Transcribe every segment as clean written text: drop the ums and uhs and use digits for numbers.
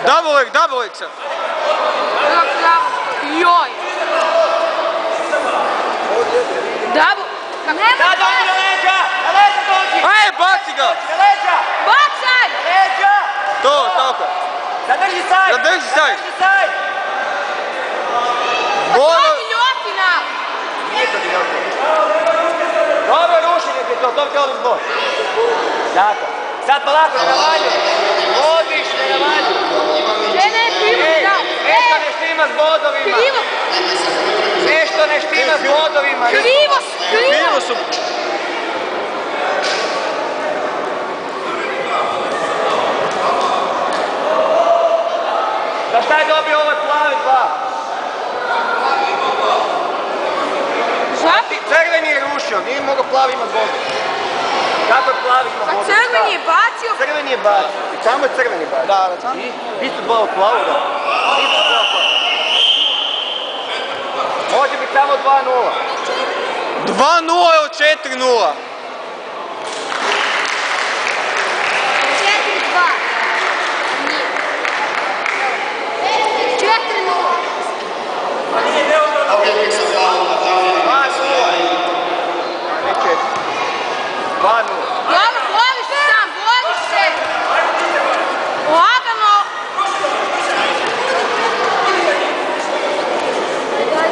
Double leg sad. Joj. Double. Da, dođi na leđa! Na leđa dođi! Ajde, baci ga! Na leđa! Bacaj! Na leđa! To, tako. Zadrži saj! Zadrži saj. Zadrži saj! To je giljotina! Nije to giljotina. Dobro rušenje ti je to, to bi trebalo zbog. Tako. Sad polako, ne navaljuj. Vodiš, ne navaljuj. Ne, krivo mi dao. Nešto ne štima s bodovima. Krivo. Nešto ne štima s bodovima. Krivo su. Da šta je dobio ovaj plavi dva? Žapi. Crveni je rušio, nije mogao plavi imat bodu. Kako je plavi ima bodu? A crveni je bacio. Crveni je bacio. I samo je crveni bacio. Da, samo. I isto dva od plavoga. Može biti samo 2-0. 2-0 od 4-0. 2-0. Boliš se sam, boliš se. Lagano.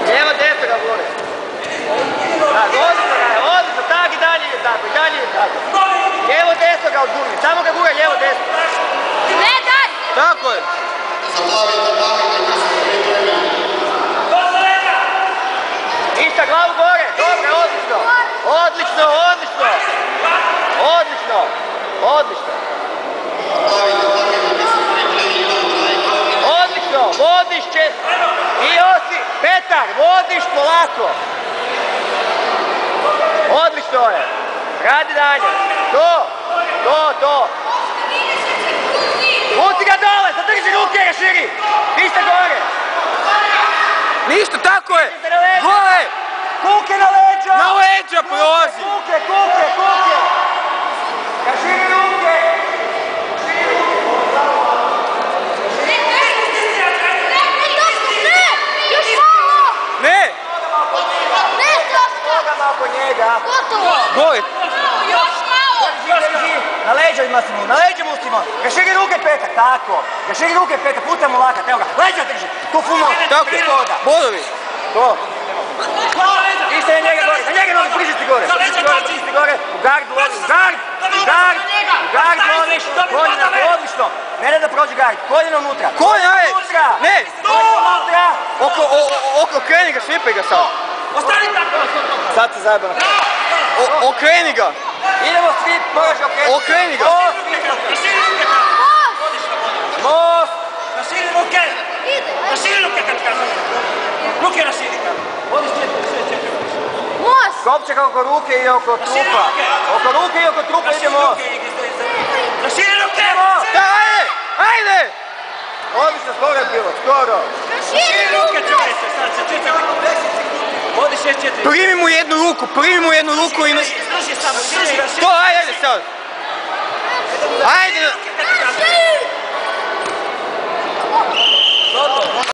Lijevo desno ga gore. Tako, odlično, tako i dalje je tako, i dalje je tako. Lijevo desno ga odgurni, samo ga gura lijevo desno. Ne, daj. Tako je. Ništa, glavu gore, dobro, odlično. Odlično, odlično. Odlično, odlično. Odlično, vodiš često. I Josip, Petar, vodiš polako. Odlično je. Radi dalje. To. Pusti ga dole, zadrži ruke, raširi. Ništa gore. Ništa, tako je. Gole. Kuke na leđa. Na leđa prolazi. Kuke. Raširi ruke. Ne. Nogama oko njega. Gole. Još malo. Na leđa musimo, na leđa musimo. Raširi ruke Petar, tako. Raširi ruke Petar, putamo lakat, evo ga. Leđa drži. Tu fumo. Tako je. Bodovi. To. Ište je njega gore, na njega nogi, prižisti gore. Prižisti gore, u gardu lovi, u gard loviš, koljena, odlično. Ne da prođe gard, koljena unutra. Koljena, ne. Unutra. Okreni ga, šipaj ga sad. Ostani tako. Sad se zajebano. Okreni ga. Idemo svi, moraš ga okrenuti. Okreni ga. Most. Raširi ruke! Raširi ruke kad kažem! Ruke raširi kad! Vodi sve. Most. Kopčeka oko ruke i oko trupa. Oko ruke i oko trupa ide most. Raširi ruke! Ajde! Odlično, skoro je bilo, skoro. Raširi ruke čovječe, sad se čekaj. Vodi 6-4. Primi mu jednu ruku i... Služi samo, služi raširi. To, ajde sad. Ajde!